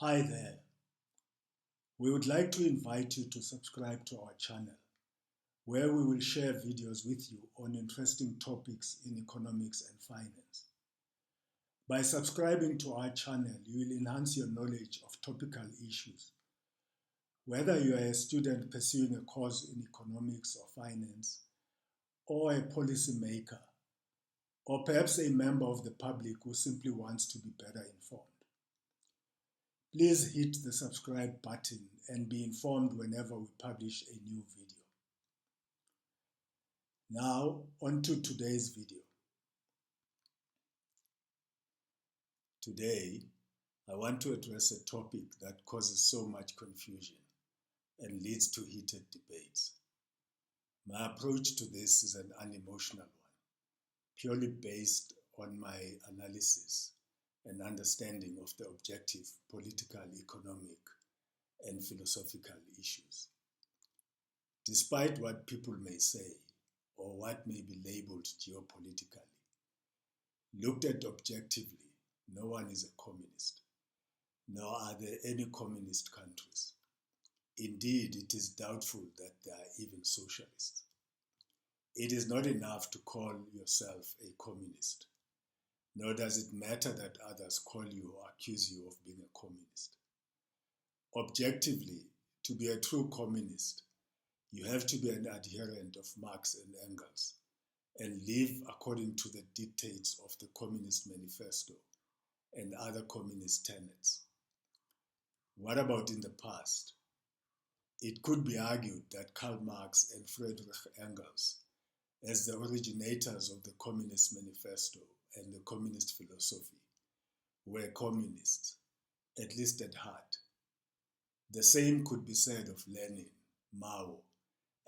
Hi there. We would like to invite you to subscribe to our channel, where we will share videos with you on interesting topics in economics and finance. By subscribing to our channel, you will enhance your knowledge of topical issues. Whether you are a student pursuing a course in economics or finance, or a policymaker, or perhaps a member of the public who simply wants to be better informed. Please hit the subscribe button and be informed whenever we publish a new video. Now, on to today's video. Today, I want to address a topic that causes so much confusion and leads to heated debates. My approach to this is an unemotional one, purely based on my analysis and understanding of the objective political, economic, and philosophical issues. Despite what people may say, or what may be labeled geopolitically, looked at objectively, no one is a communist, nor are there any communist countries. Indeed, it is doubtful that there are even socialists. It is not enough to call yourself a communist, nor does it matter that others call you or accuse you of being a communist. Objectively, to be a true communist, you have to be an adherent of Marx and Engels and live according to the dictates of the Communist Manifesto and other communist tenets. What about in the past? It could be argued that Karl Marx and Friedrich Engels, as the originators of the Communist Manifesto and the communist philosophy, were communists, at least at heart. The same could be said of Lenin, Mao,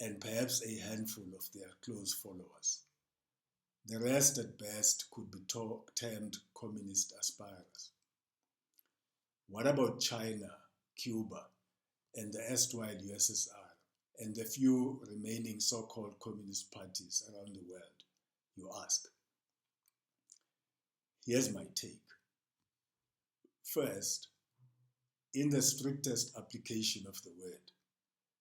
and perhaps a handful of their close followers. The rest at best could be termed communist aspirers. What about China, Cuba, and the erstwhile USSR, and the few remaining so-called communist parties around the world, you ask? Here's my take. First, in the strictest application of the word,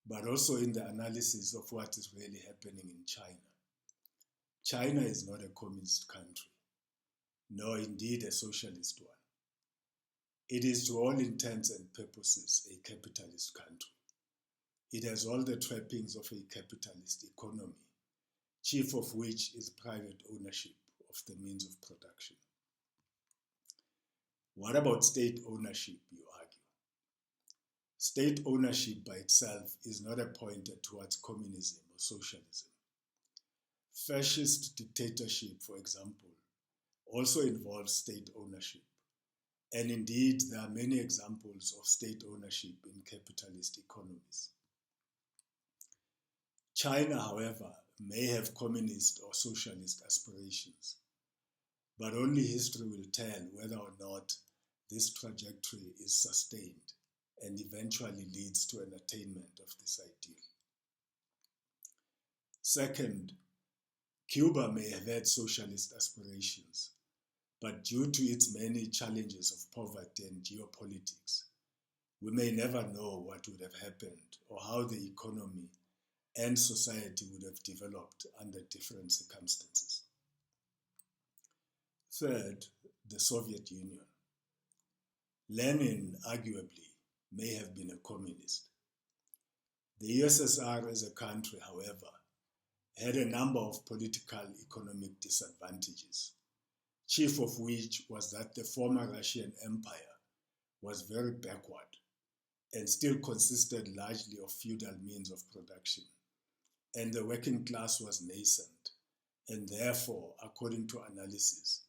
but also in the analysis of what is really happening in China. China is not a communist country, nor indeed a socialist one. It is to all intents and purposes a capitalist country. It has all the trappings of a capitalist economy, chief of which is private ownership of the means of production. What about state ownership, you argue? State ownership by itself is not a pointer towards communism or socialism. Fascist dictatorship, for example, also involves state ownership. And indeed, there are many examples of state ownership in capitalist economies. China, however, may have communist or socialist aspirations, but only history will tell whether or not this trajectory is sustained and eventually leads to an attainment of this ideal. Second, Cuba may have had socialist aspirations, but due to its many challenges of poverty and geopolitics, we may never know what would have happened or how the economy and society would have developed under different circumstances. Third, the Soviet Union. Lenin, arguably, may have been a communist. The USSR as a country, however, had a number of political economic disadvantages, chief of which was that the former Russian Empire was very backward and still consisted largely of feudal means of production, and the working class was nascent, and therefore, according to analysis,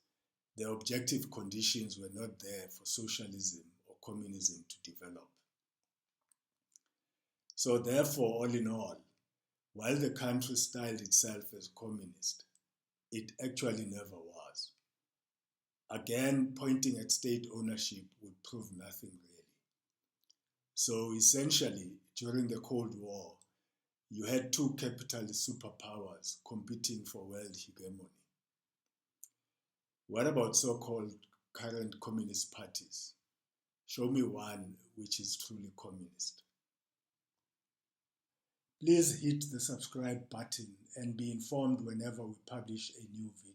the objective conditions were not there for socialism or communism to develop. So therefore, all in all, while the country styled itself as communist, it actually never was. Again, pointing at state ownership would prove nothing really. So essentially, during the Cold War, you had two capitalist superpowers competing for world hegemony. What about so-called current communist parties? Show me one which is truly communist. Please hit the subscribe button and be informed whenever we publish a new video.